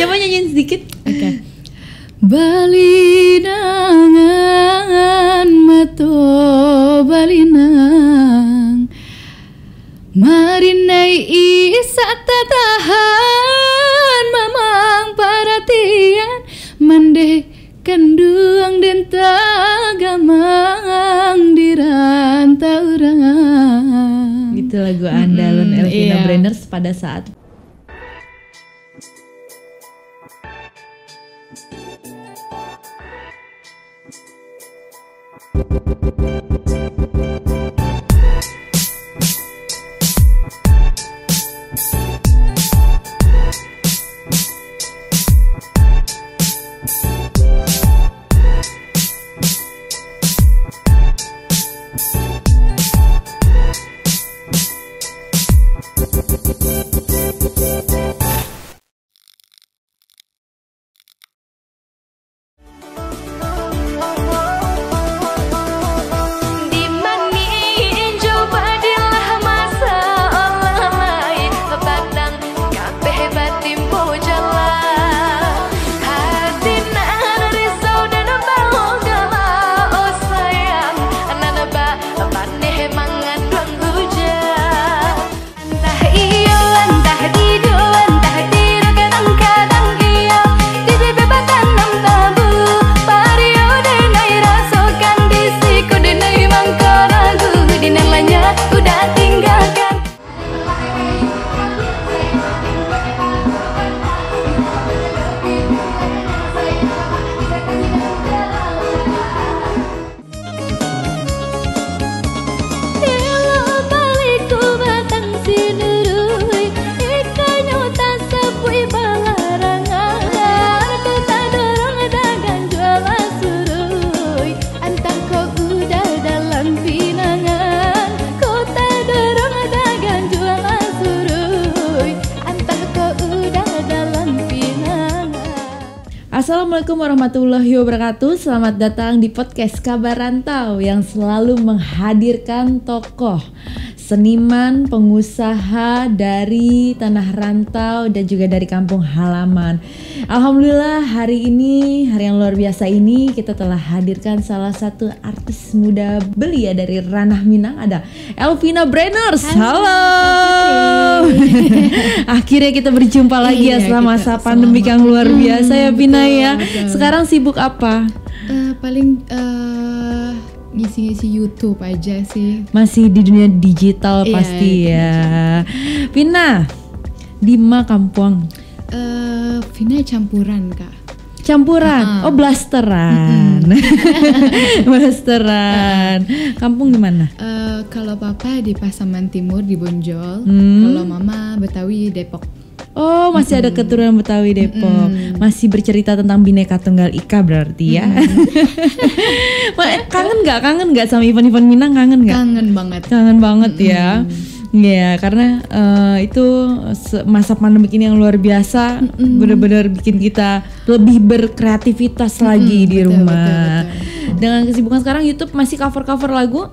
Coba nyanyiin sedikit. Oke. Balinangan mato balinang marinai isa tatahan mamang paratian mande kanduang den tagamang dirantau orang. Itu lagu andalan Elvina Brenners pada saat Assalamualaikum warahmatullahi wabarakatuh. Selamat datang di podcast Kabar Rantau yang selalu menghadirkan tokoh, seniman, pengusaha dari tanah rantau dan juga dari kampung halaman. Alhamdulillah hari ini, hari yang luar biasa ini, kita telah hadirkan salah satu artis muda belia dari ranah Minang, ada Elvina Brenners. Halo. Akhirnya kita berjumpa lagi ya setelah masa pandemi yang luar biasa ya Vina ya. Betul. Sekarang sibuk apa? Paling ngisi-ngisi YouTube aja sih. Masih di dunia digital pasti ya. Vina, Dima Kampung. Vina campuran kak. Campuran, oh blasteran. Blasteran. Kampung di mana? Kalau papa di Pasaman Timur di Bonjol, kalau mama Betawi Depok. Oh, masih ada keturunan Betawi Depok. Masih bercerita tentang Bhinneka Tunggal Ika berarti ya. Kangen nggak sama event-event Minang, kangen nggak? Kangen banget ya. Ya, karena itu masa pandemi ini yang luar biasa, benar-benar bikin kita lebih berkreativitas lagi di rumah. Betul. Dengan kesibukan sekarang, YouTube masih cover lagu?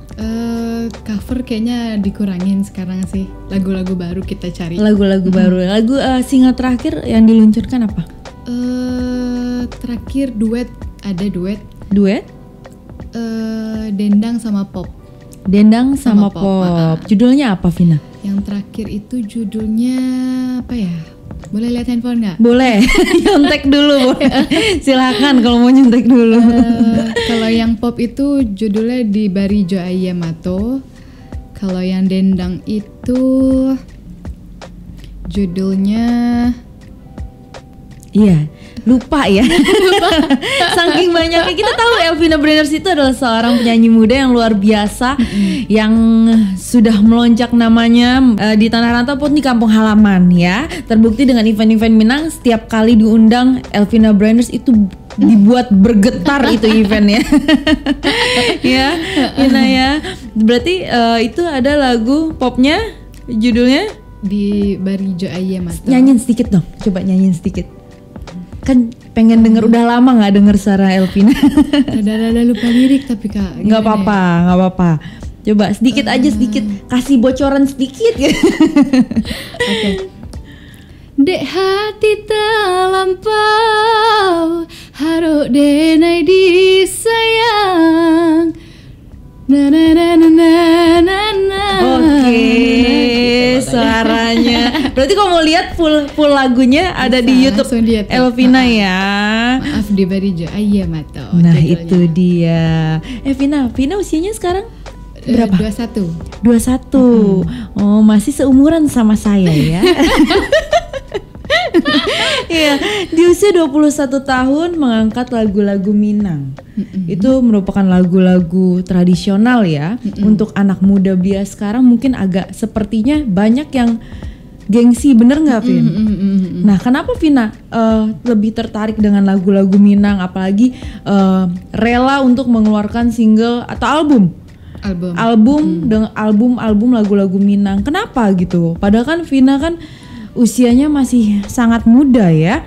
Cover kayaknya dikurangin sekarang sih. Lagu-lagu baru kita cari. Lagu-lagu baru. Lagu single terakhir yang diluncurkan apa? Terakhir duet. Duet? Dendang sama Pop. Dendang sama Pop. Judulnya apa, Vina? Yang terakhir itu judulnya apa ya? Boleh lihat handphone nggak? Boleh. Nyontek dulu. Silakan kalau mau nyontek dulu. Kalau yang Pop itu judulnya Di Barijo Ayamato. Kalau yang Dendang itu judulnya lupa ya. Saking banyaknya. Kita tahu Elvina Brenners itu adalah seorang penyanyi muda yang luar biasa, yang sudah melonjak namanya di tanah rantau pun di kampung halaman ya. Terbukti dengan event-event Minang, setiap kali diundang Elvina Brenners itu dibuat bergetar itu eventnya. Ya, Vina ya. Berarti itu ada lagu popnya, judulnya Di Barijo Ayamato. Nyanyiin sedikit dong, coba nyanyiin sedikit. Kan pengen denger, udah lama nggak denger suara Elvina. Rada-rada lupa lirik tapi kak. Nggak apa-apa. Coba sedikit aja, sedikit kasih bocoran sedikit. Oke. Dek hati telah lampau, haruk denai disayang. Na na na na na na. Oke, suaranya. Berarti kalau mau lihat full lagunya ada Bisa, di YouTube langsung di YouTube. Elvina ya. Maaf diberi jo Ayamato. Nah, judulnya. itu dia. Vina usianya sekarang berapa? 21. 21. Oh, masih seumuran sama saya ya. Iya, di usia 21 tahun mengangkat lagu-lagu Minang. Itu merupakan lagu-lagu tradisional ya. Untuk anak muda bias sekarang mungkin agak sepertinya banyak yang gengsi, bener nggak Vin? Nah, kenapa Vina lebih tertarik dengan lagu-lagu Minang, apalagi rela untuk mengeluarkan single atau album dengan album lagu-lagu Minang? Kenapa gitu? Padahal kan Vina kan usianya masih sangat muda ya.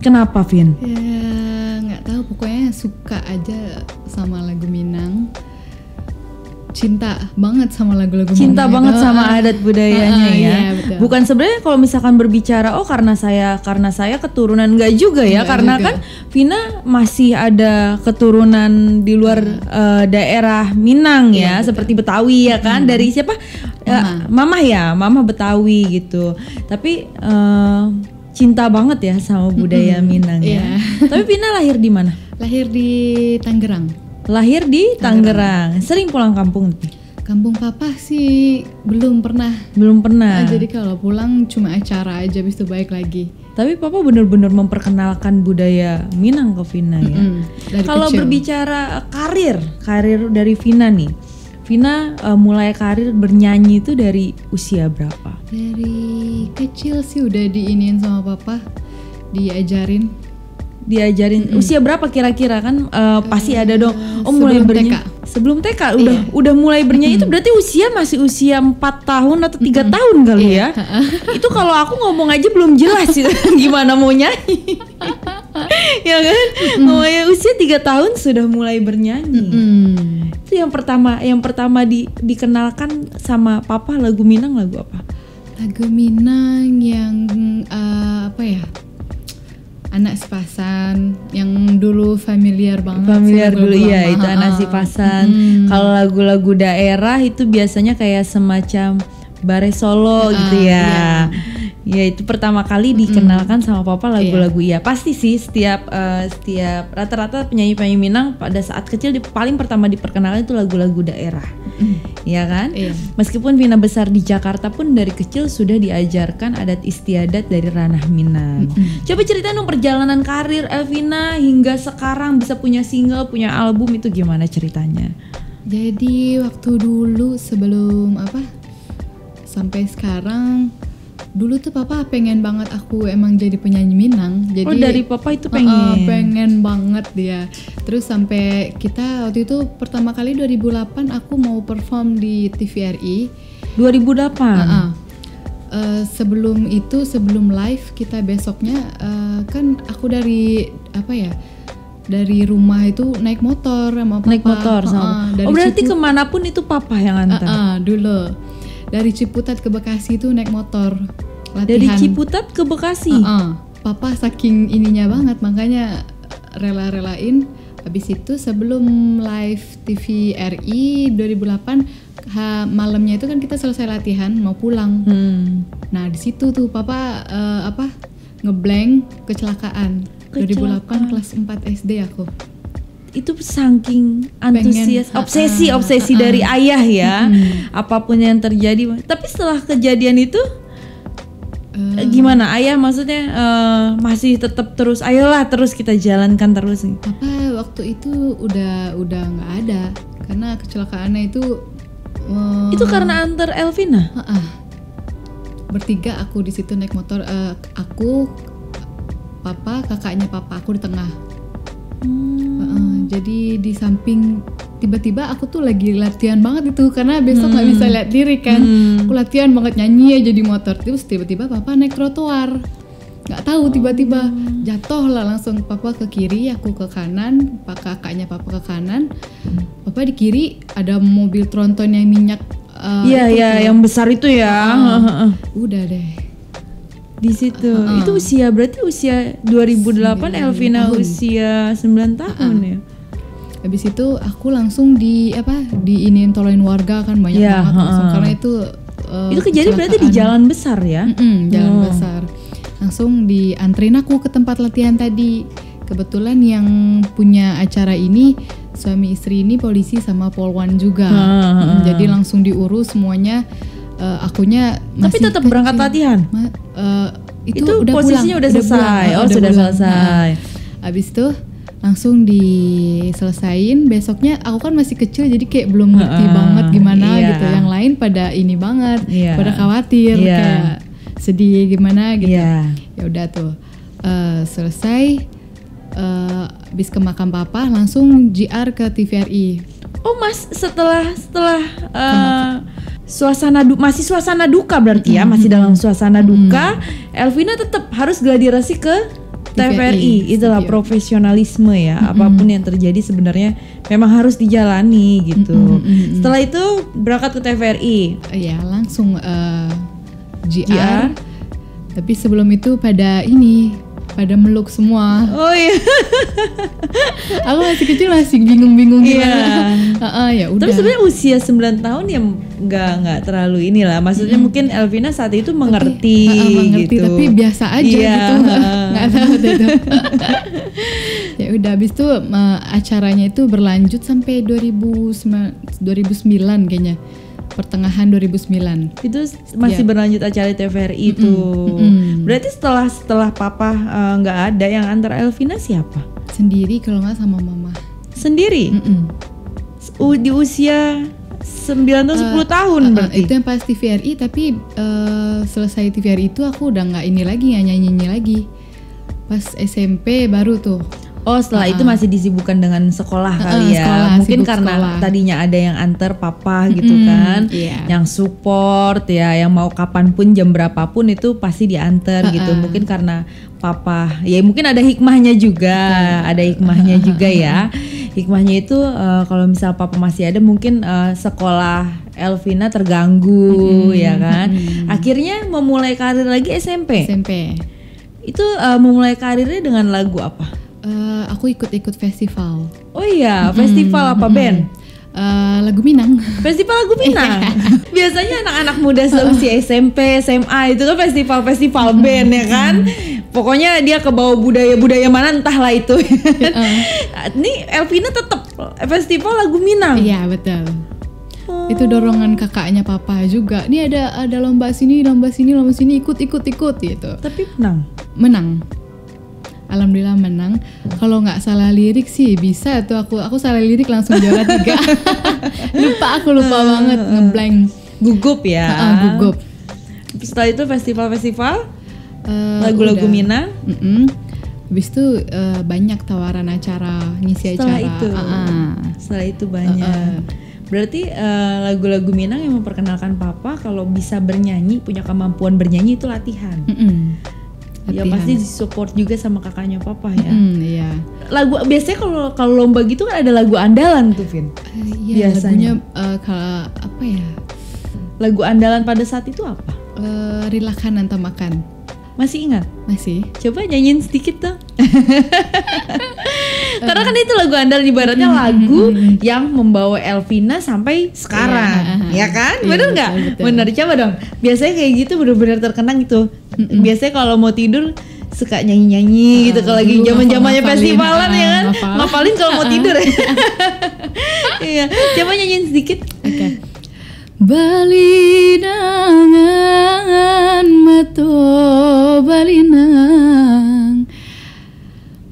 Kenapa Vin? Ya nggak tahu, pokoknya suka aja sama lagu Minang. Cinta banget sama lagu-lagu Cinta Minang banget itu. sama adat budayanya ya. Iya, betul. Bukan sebenarnya kalau misalkan berbicara karena saya keturunan, nggak juga ya, Nggak karena juga. kan Vina masih ada keturunan di luar daerah Minang ya, Iya, betul. seperti Betawi ya kan, dari siapa? Mama Betawi gitu. Tapi cinta banget ya sama budaya Minang ya. Iya. Tapi Vina lahir di mana? Lahir di Tangerang. Lahir di Tangerang. Sering pulang kampung? Kampung papa sih belum pernah. Belum pernah. Jadi kalau pulang cuma acara aja, habis itu balik lagi. Tapi papa benar-benar memperkenalkan budaya Minang ke Vina ya. Dari Kalau kecil. berbicara karir dari Vina nih, Vina mulai karir bernyanyi itu dari usia berapa? Dari kecil sih udah diinin sama papa, diajarin. Usia berapa kira-kira kan pasti ada dong. Oh, mulai sebelum bernyanyi. TK. Sebelum TK udah mulai bernyanyi itu berarti masih usia 4 tahun atau 3 tahun kali ya. Itu kalau aku ngomong aja belum jelas itu gimana mau nyanyi. Ya kan? Namanya usia 3 tahun sudah mulai bernyanyi. Itu yang pertama dikenalkan sama papa lagu Minang, lagu apa? Lagu Minang yang apa ya? Anak Sepasan yang dulu familiar banget. Familiar sih, dulu lagu ya, lama. itu Anak Sipasan. Kalau lagu-lagu daerah itu biasanya kayak semacam Bare Solo gitu ya. Ya itu pertama kali dikenalkan sama papa lagu-lagu iya. Pasti sih setiap rata-rata penyanyi-penyanyi Minang pada saat kecil paling pertama diperkenalkan itu lagu-lagu daerah. Ya kan? Iya. Meskipun Vina besar di Jakarta pun dari kecil sudah diajarkan adat istiadat dari ranah Minang. Coba ceritain dong perjalanan karir Elvina hingga sekarang bisa punya single, punya album, itu gimana ceritanya? Jadi waktu dulu sebelum sampai sekarang, dulu tuh papa pengen banget aku emang jadi penyanyi Minang. Jadi dari papa itu pengen. Pengen banget dia. Terus sampai kita waktu itu pertama kali 2008 aku mau perform di TVRI. 2008. Sebelum itu, sebelum live kita besoknya kan aku dari dari rumah itu naik motor sama papa. Naik motor sama. Dari Berarti kemanapun itu papa yang antar. Dulu dari Ciputat ke Bekasi itu naik motor latihan. Dari Ciputat ke Bekasi. Papa saking ininya banget makanya rela-relain. Habis itu sebelum live TVRI 2008 malamnya itu kan kita selesai latihan mau pulang. Nah di situ tuh papa ngeblank kecelakaan. 2008 kelas 4 SD aku. Itu saking antusias, obsesi dari ayah ya. Apapun yang terjadi. Tapi setelah kejadian itu gimana? Ayah maksudnya masih tetap terus, ayolah terus kita jalankan terus. Papa waktu itu udah nggak ada karena kecelakaannya itu. Itu karena antar Elvina. Bertiga aku di situ naik motor. Aku, papa, kakaknya papa, aku di tengah. Jadi di samping tiba-tiba aku tuh lagi latihan banget itu karena besok nggak bisa lihat diri kan. Aku latihan banget nyanyi aja di motor. Terus tiba-tiba papa naik trotoar. Nggak tahu tiba-tiba jatuh lah langsung. Papa ke kiri, aku ke kanan, kakaknya papa ke kanan. Papa di kiri ada mobil tronton yang minyak. Iya yang besar itu ya. Udah deh. Di situ. Itu berarti usia 2008, Elvina tahun. usia 9 tahun ya. Habis itu aku langsung diinin tolongin warga kan banyak banget langsung karena itu kejadian berarti di jalan besar ya? Jalan besar. Langsung dianterin aku ke tempat latihan tadi. Kebetulan yang punya acara ini suami istri ini polisi sama Polwan juga. Jadi langsung diurus semuanya. Akunya masih tapi tetap berangkat latihan? Itu udah posisinya pulang. udah selesai. Sudah selesai. Habis itu langsung diselesain. Besoknya aku kan masih kecil jadi kayak belum ngerti banget gimana gitu. Yang lain pada ini banget, pada khawatir kayak sedih gimana gitu. Ya udah tuh selesai. Habis ke makam papa langsung JR ke TVRI. Oh Mas, setelah masih suasana duka berarti ya, masih dalam suasana duka, Elvina tetap harus gladiresik ke TVRI. Itulah profesionalisme ya. Apapun yang terjadi sebenarnya memang harus dijalani gitu. Setelah itu berangkat ke TVRI. Ya langsung JR. Tapi sebelum itu pada meluk semua. Oh iya. Aku masih kecil masih bingung-bingung gimana. Ya udah. Tapi sebenarnya usia 9 tahun ya nggak terlalu inilah. Maksudnya mungkin Elvina saat itu mengerti gitu. Tapi biasa aja gitu. Nggak tahu itu. Ya udah habis itu acaranya itu berlanjut sampai 2009 kayaknya. Pertengahan 2009 itu masih berlanjut acara TVRI itu. Berarti setelah papa nggak ada, yang antar Elvina siapa? Sendiri kalau nggak sama mama. Sendiri? Di usia 9 atau 10 tahun berarti? Itu yang pas TVRI, tapi selesai TVRI itu aku udah nggak nyanyi lagi. Pas SMP baru tuh. Oh setelah itu masih disibukkan dengan sekolah kali ya. Sekolah, mungkin karena tadinya ada yang antar papa gitu kan, yang support ya, yang mau kapanpun jam berapapun itu pasti diantar gitu. Mungkin karena papa ya mungkin ada hikmahnya juga, ya. Hikmahnya itu kalau misal papa masih ada mungkin sekolah Elvina terganggu ya kan. Akhirnya memulai karir lagi SMP. Itu memulai karirnya dengan lagu apa? Aku ikut festival. Oh iya, festival apa band? Lagu Minang. Festival lagu Minang. Biasanya anak-anak muda seusia SMP, SMA itu kan festival band ya kan. Pokoknya dia ke bawah budaya mana entahlah itu. Ini Elvina tetap festival lagu Minang. Iya betul. Itu dorongan kakaknya papa juga. Nih ada lomba sini ikut gitu. Tapi menang. Alhamdulillah menang. Kalau nggak salah lirik sih bisa tuh aku salah lirik langsung juara 3. Aku lupa banget ngeblank. Gugup ya. Gugup. Setelah itu festival lagu-lagu Minang. Habis itu banyak tawaran acara ngisi acara. Setelah itu banyak. Berarti lagu-lagu Minang yang memperkenalkan papa kalau bisa bernyanyi, punya kemampuan bernyanyi itu latihan. Ya pasti disupport juga sama kakaknya papa ya. Iya. Lagu biasanya kalau lomba gitu kan ada lagu andalan tuh Vin. Iya. Lagunya kalau apa ya? Lagu andalan pada saat itu apa? Rilakan Antamakan. Masih ingat? Masih. Coba nyanyiin sedikit dong. Karena kan itu lagu andalan, ibaratnya lagu yang membawa Elvina sampai sekarang, ya kan? Bener nggak? Bener, coba dong. Biasanya kayak gitu bener-bener terkenang gitu. Biasanya kalau mau tidur suka nyanyi-nyanyi gitu kalau lagi zaman-zamannya festivalan ya kan. Ngapalin kalau mau tidur. Iya, coba nyanyiin sedikit. Oke. Balinangan mato balinang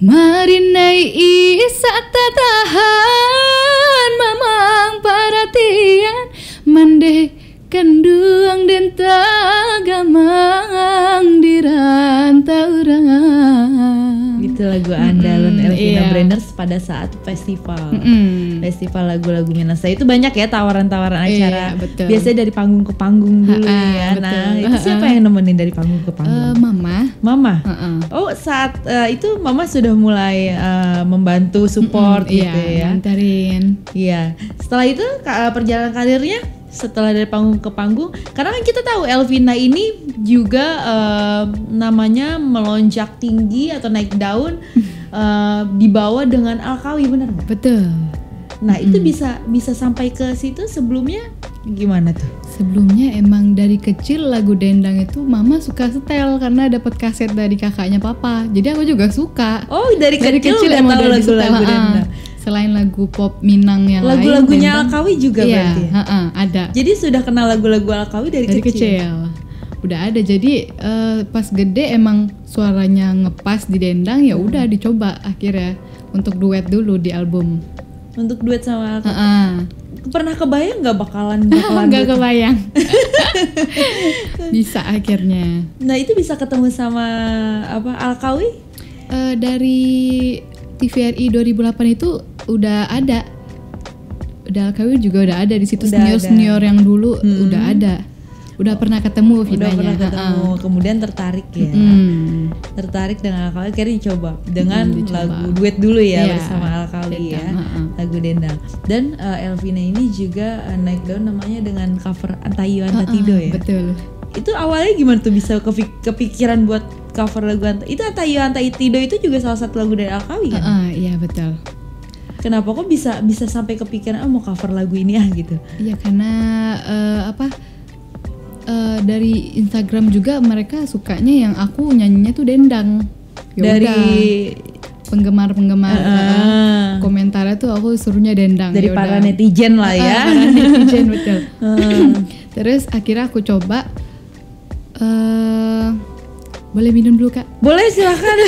marinai isa tatahan mamang paratian mande kenduang den tagamang dirantauran. Itu lagu andalan Elvina Brenners pada saat festival. Festival lagu-lagu Minang. Itu banyak ya tawaran-tawaran acara. Biasanya dari panggung ke panggung dulu ya. Betul. Nah, itu siapa yang nemenin dari panggung ke panggung? Mama. Oh, saat itu Mama sudah mulai membantu support gitu ya. Nganterin. Iya. Setelah itu perjalanan karirnya setelah dari panggung ke panggung, karena kan kita tahu Elvina ini juga namanya melonjak tinggi atau naik daun dibawa dengan Alkawi, benar nggak? Betul. Nah itu bisa sampai ke situ sebelumnya gimana tuh? Sebelumnya emang dari kecil lagu dendang itu mama suka setel karena dapat kaset dari kakaknya papa. Jadi aku juga suka. Oh dari kecil emang tahu udah lagu-lagu dendang. Selain lagu pop Minang yang lagu-lagunya lain, Alkawi juga iya, berarti ya? Ada. Jadi sudah kenal lagu-lagu Alkawi dari kecil. Udah ada. Jadi pas gede emang suaranya ngepas di dendang, ya udah dicoba akhirnya untuk duet dulu di album. Untuk duet sama Alkawi. Pernah kebayang nggak bakalan nggak kebayang. Bisa akhirnya. Nah itu bisa ketemu sama Alkawi? Dari TVRI 2008 itu udah ada. Alkawi juga udah ada di situ, senior yang dulu udah ada. Udah pernah ketemu Vinanya. Udah pernah ketemu, kemudian tertarik ya. Tertarik dengan Alkawi, akhirnya dicoba dengan lagu duet dulu ya, bersama Alkawi ya, lagu Dendang. Dan Elvina ini juga naik daun namanya dengan cover Antayu Antatido ya. Betul. Itu awalnya gimana tuh bisa kepikiran buat cover lagu Itu Antayu Antatido itu juga salah satu lagu dari Alkawi kan? Iya betul. Kenapa kok bisa sampai kepikiran mau cover lagu ini gitu? Iya karena dari Instagram juga mereka sukanya yang aku nyanyinya tuh dendang. Dari penggemar-penggemar komentarnya tuh aku suruhnya dendang. Dari para netizen lah ya. Netizen betul. Terus akhirnya aku coba. Boleh minum dulu Kak? Boleh, silakan.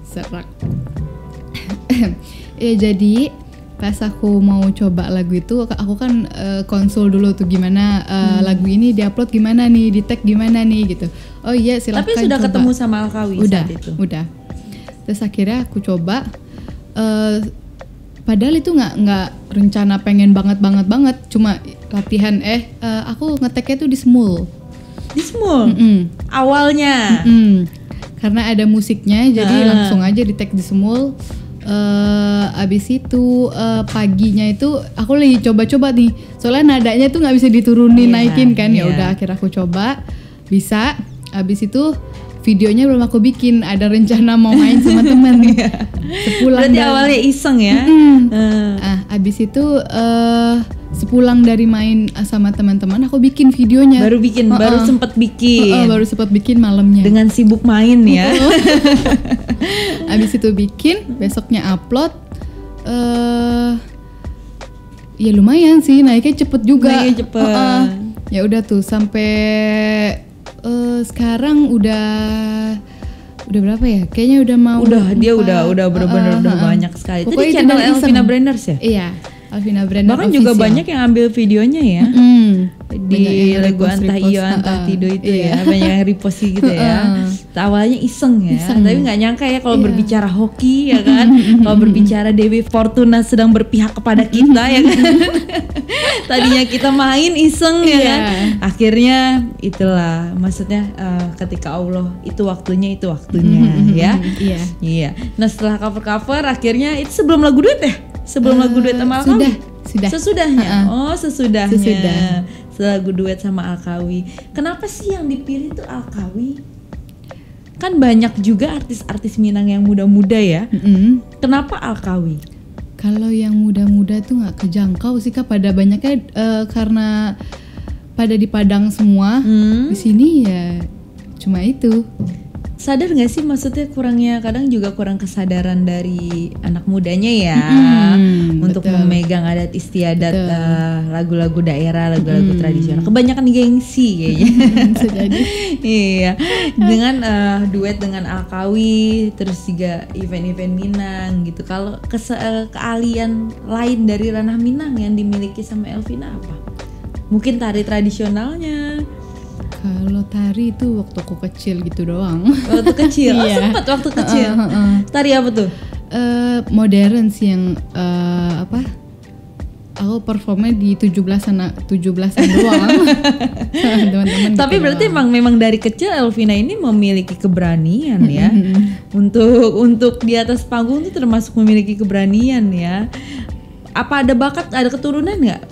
Serak. Ya jadi pas aku mau coba lagu itu, aku kan konsul dulu tuh gimana lagu ini diupload gimana nih, di tag gimana nih gitu. Oh iya silakan. Tapi sudah coba. Ketemu sama Alkawi saat itu? Udah. Terus akhirnya aku coba. Padahal itu nggak rencana pengen banget, cuma latihan. Aku ngeteknya tuh di Smule. Di Smule? Awalnya? Karena ada musiknya, jadi langsung aja di tag di Smule. Abis itu paginya itu aku lagi coba-coba nih, soalnya nadanya tuh nggak bisa diturunin, naikin kan. Ya udah akhirnya aku coba, bisa. Abis itu videonya belum aku bikin, ada rencana mau main sama teman. Berarti awalnya iseng ya? Abis itu sepulang dari main sama teman-teman aku bikin videonya. Baru sempat bikin. Baru sempat bikin malamnya. Dengan sibuk main ya. Abis itu bikin, besoknya upload. Ya lumayan sih, naiknya cepet juga. Ya udah tuh sampai sekarang udah berapa ya? Kayaknya udah mau. Dia udah benar-benar udah banyak sekali. Itu di channel Elvina Branders ya? Iya. Alvina Branders bahkan official. Juga banyak yang ambil videonya ya. Di lagu Antayu Antatido itu ya, banyak yang repost gitu ya. Awalnya iseng ya, tapi nggak nyangka ya kalau berbicara hoki ya kan, kalau berbicara Dewi Fortuna sedang berpihak kepada kita ya kan. Tadinya kita main iseng ya kan, akhirnya itulah maksudnya ketika Allah itu waktunya ya. Iya. Nah setelah cover akhirnya itu sebelum lagu duet ya? Sebelum lagu duet sama Alkawi? Sudah. Sesudahnya? Sesudahnya. Setelah lagu duet sama Alkawi. Kenapa sih yang dipilih tuh Alkawi? Kan banyak juga artis-artis Minang yang muda-muda ya. Kenapa Alkawi? Kalau yang muda-muda tuh nggak kejangkau sih Kak, pada banyaknya karena pada di Padang semua. Di sini ya cuma itu. Sadar gak sih maksudnya kadang juga kurang kesadaran dari anak mudanya ya untuk memegang adat istiadat, lagu-lagu daerah, lagu-lagu tradisional. Kebanyakan gengsi kayaknya. Iya. Dengan duet dengan Alkawi, terus juga event-event Minang gitu. Kalau keahlian lain dari ranah Minang yang dimiliki sama Elvina apa? Mungkin tari tradisionalnya. Kalau tari itu waktu aku kecil gitu doang. Waktu kecil? Sempet waktu kecil. Tari apa tuh? Modern sih yang aku performnya di 17-an doang. Teman-teman Tapi gitu berarti doang. memang dari kecil Elvina ini memiliki keberanian ya. Untuk di atas panggung itu termasuk memiliki keberanian ya. Apa ada keturunan nggak?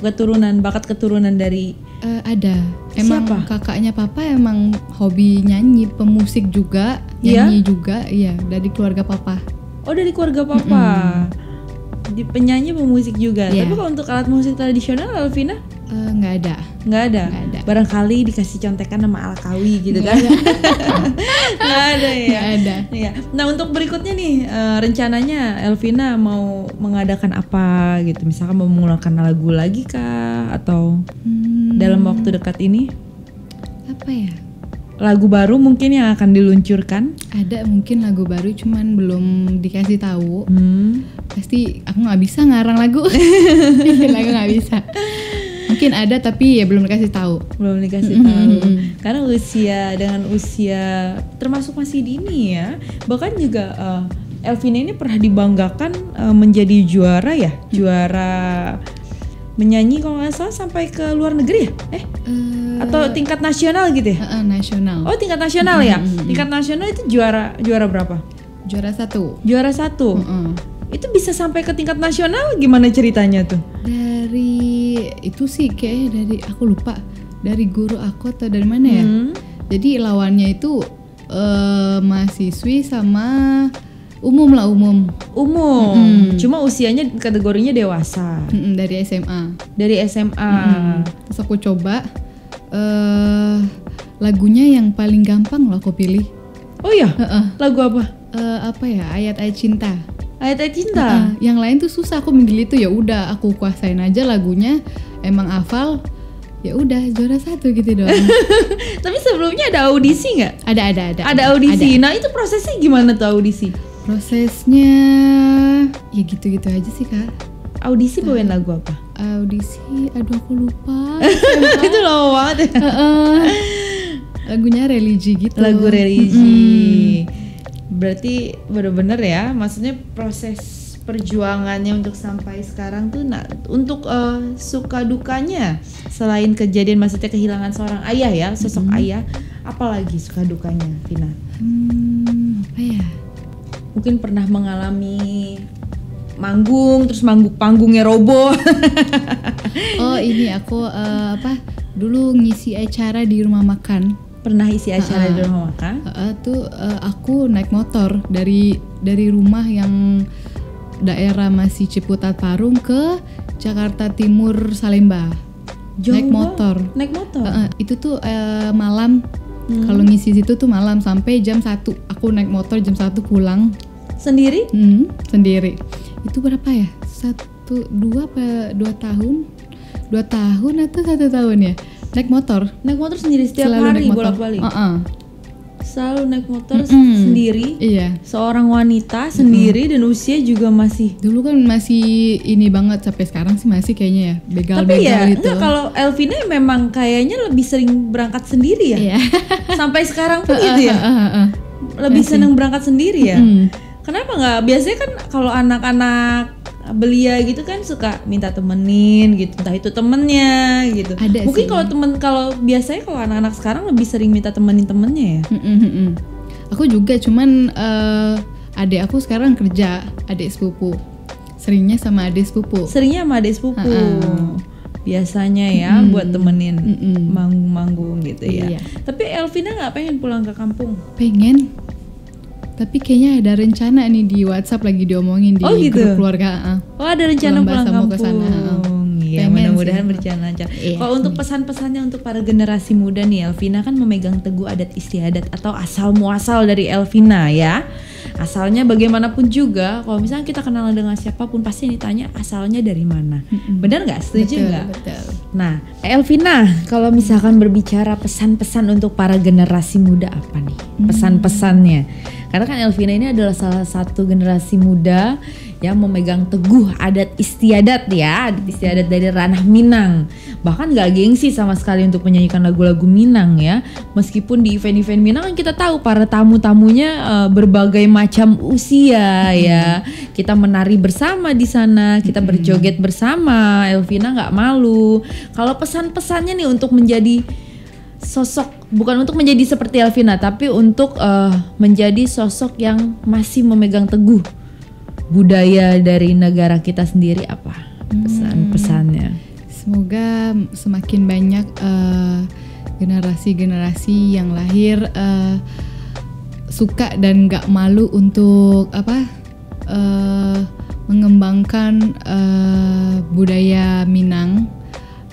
Bakat keturunan dari Ada. Emang siapa? kakaknya papa emang hobi nyanyi, pemusik juga, Iya? nyanyi juga, iya dari keluarga papa. Oh, dari keluarga papa. Di penyanyi pemusik juga. Iya. Tapi kalau untuk alat musik tradisional Elvina Nggak ada. nggak ada. Nggak ada. Barangkali dikasih contekan nama Alkawi gitu kan. Nggak ada ya. Nggak ada. Iya. Nah, untuk berikutnya nih rencananya Elvina mau mengadakan apa gitu? Misalkan mau mengeluarkan lagu lagi kah atau dalam waktu dekat ini Apa ya? lagu baru mungkin yang akan diluncurkan? Ada mungkin lagu baru, cuman belum dikasih tahu. Pasti aku nggak bisa ngarang lagu. Lagu nggak bisa. Mungkin ada tapi ya belum dikasih tahu. Belum dikasih tahu. Karena dengan usia termasuk masih dini ya. Bahkan juga Elvina ini pernah dibanggakan menjadi juara menyanyi kalau nggak salah sampai ke luar negeri ya? Atau tingkat nasional gitu ya? Nasional. Oh, tingkat nasional ya? Tingkat nasional itu juara berapa? Juara 1. Juara 1. Itu bisa sampai ke tingkat nasional gimana ceritanya tuh? Dari itu sih kayaknya dari aku lupa dari guru aku atau dari mana ya. Jadi lawannya itu mahasiswi sama umum. Cuma usianya kategorinya dewasa. Dari SMA. Dari SMA. Terus aku coba lagunya yang paling gampang loh aku pilih. Oh iya? Lagu apa? Apa ya, ayat-ayat cinta. Ayat-ayat cinta. Yang lain tuh susah, aku milih itu ya udah aku kuasain aja lagunya, emang hafal, ya udah juara 1 gitu doang. Tapi sebelumnya ada audisi nggak? Ada Audisi. Nah itu prosesnya gimana tuh audisi? Prosesnya ya gitu-gitu aja sih kak. Audisi bawain lagu apa? Audisi, aduh aku lupa. Itu lama banget ya. Lagunya religi gitu. Lagu religi. Berarti bener-bener ya, maksudnya proses perjuangannya untuk sampai sekarang tuh untuk suka dukanya selain kejadian maksudnya kehilangan seorang ayah ya, sosok ayah, apalagi suka dukanya Vina? Apa ya? Mungkin pernah mengalami manggung terus panggungnya roboh. Oh ini aku dulu ngisi acara di rumah makan. Pernah isi acara di rumah makan? Aku naik motor dari rumah yang daerah masih Ciputat Parung ke Jakarta Timur Salemba. Jauh naik motor. Itu tuh malam. Kalau ngisi situ tuh malam sampai jam 1. Aku naik motor jam 1 pulang. Sendiri? Sendiri. Itu berapa ya? 2 tahun? 2 tahun atau 1 tahun ya? Naik motor sendiri setiap selalu hari naik motor. bolak-balik. Selalu naik motor sendiri. Iya. Seorang wanita sendiri dan usia juga masih. Dulu kan masih ini banget, sampai sekarang sih masih kayaknya ya begal-begal Tapi ya, gitu. kalau Elvina memang kayaknya lebih sering berangkat sendiri ya. Iya. Sampai sekarang pun gitu ya. Lebih seneng berangkat sendiri ya. Kenapa nggak? Biasanya kan kalau anak-anak belia gitu kan suka minta temenin gitu, entah itu temennya gitu. Ada mungkin sih. kalau biasanya kalau anak-anak sekarang lebih sering minta temenin temennya ya. Aku juga, cuman adik aku sekarang kerja, adik sepupu. Seringnya sama adik sepupu. Biasanya ya buat temenin manggung-manggung gitu ya. Iya. Tapi Elvina nggak pengen pulang ke kampung? Pengen. Tapi kayaknya ada rencana nih di WhatsApp lagi diomongin di grup keluarga. Oh, ada rencana pulang kampung. Kesana. Iya, mudah-mudahan berjalan lancar. Iya. Kalau untuk pesan-pesannya untuk para generasi muda nih, Elvina kan memegang teguh adat istiadat atau asal muasal dari Elvina ya. Asalnya bagaimanapun juga, kalau misalnya kita kenal dengan siapapun pasti ditanya asalnya dari mana. Benar nggak? Setuju nggak? Betul. Nah, Elvina, kalau misalkan berbicara pesan-pesan untuk para generasi muda apa nih? Pesan-pesannya. Karena kan Elvina ini adalah salah satu generasi muda yang memegang teguh adat istiadat ya, adat istiadat dari ranah Minang. Bahkan gak gengsi sama sekali untuk menyanyikan lagu-lagu Minang ya. Meskipun di event-event Minang kan kita tahu para tamu-tamunya berbagai macam usia ya. Kita menari bersama di sana, kita berjoget bersama. Elvina gak malu. Kalau pesan-pesannya nih untuk menjadi sosok, bukan untuk menjadi seperti Elvina, tapi untuk menjadi sosok yang masih memegang teguh budaya dari negara kita sendiri, apa pesan-pesannya? Semoga semakin banyak generasi-generasi yang lahir suka dan gak malu untuk mengembangkan budaya Minang,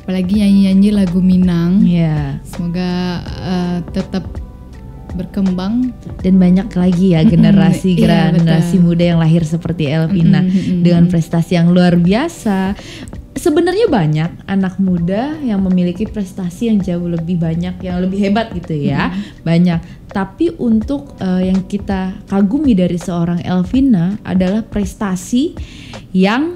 apalagi nyanyi-nyanyi lagu Minang. Yeah. Semoga tetap berkembang dan banyak lagi ya generasi muda yang lahir seperti Elvina dengan prestasi yang luar biasa. Sebenarnya banyak anak muda yang memiliki prestasi yang jauh lebih banyak, yang lebih hebat gitu ya, banyak. Tapi untuk yang kita kagumi dari seorang Elvina adalah prestasi yang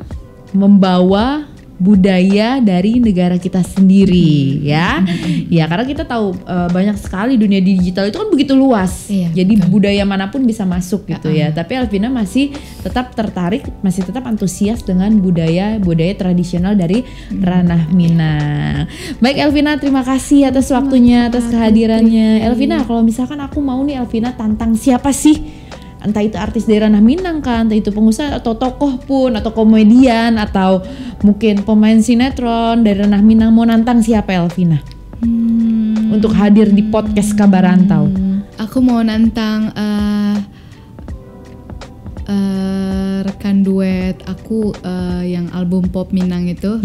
membawa budaya dari negara kita sendiri ya. Ya, karena kita tahu banyak sekali dunia digital itu kan begitu luas. Jadi budaya manapun bisa masuk gitu ya. Tapi Elvina masih tetap tertarik, masih tetap antusias dengan budaya tradisional dari ranah Minang. Baik Elvina, terima kasih atas waktunya, atas kehadirannya. Elvina, kalau misalkan aku mau nih Elvina tantang siapa sih? Entah itu artis dari ranah Minang kan, entah itu pengusaha atau tokoh pun, atau komedian, atau mungkin pemain sinetron dari ranah Minang, mau nantang siapa Elvina? Untuk hadir di podcast Kabar Rantau. Aku mau nantang rekan duet aku yang album pop Minang itu,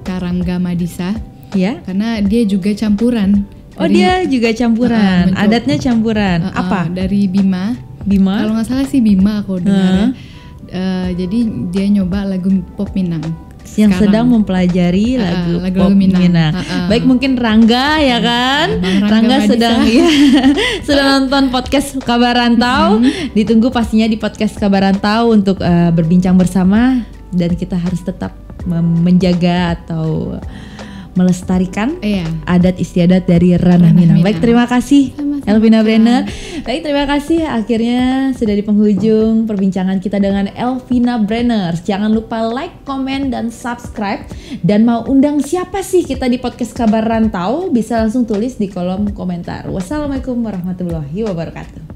Karangga Madisa. Ya. Karena dia juga campuran. Dia juga campuran. Adatnya campuran. Apa? Dari Bima. Kalau nggak salah sih Bima aku dengar. Jadi dia nyoba lagu pop Minang yang sedang mempelajari lagu pop Minang. Baik, mungkin Rangga ya kan? Rangga sedang sedang nonton podcast Kabar Rantau. Ditunggu pastinya di podcast Kabar Rantau untuk berbincang bersama, dan kita harus tetap menjaga atau melestarikan adat istiadat dari ranah Minang. Baik, terima kasih Elvina Brenner. Baik, terima kasih. Akhirnya sudah di penghujung perbincangan kita dengan Elvina Brenner. Jangan lupa like, komen, dan subscribe. Dan mau undang siapa sih kita di podcast Kabar Rantau? Bisa langsung tulis di kolom komentar. Wassalamualaikum warahmatullahi wabarakatuh.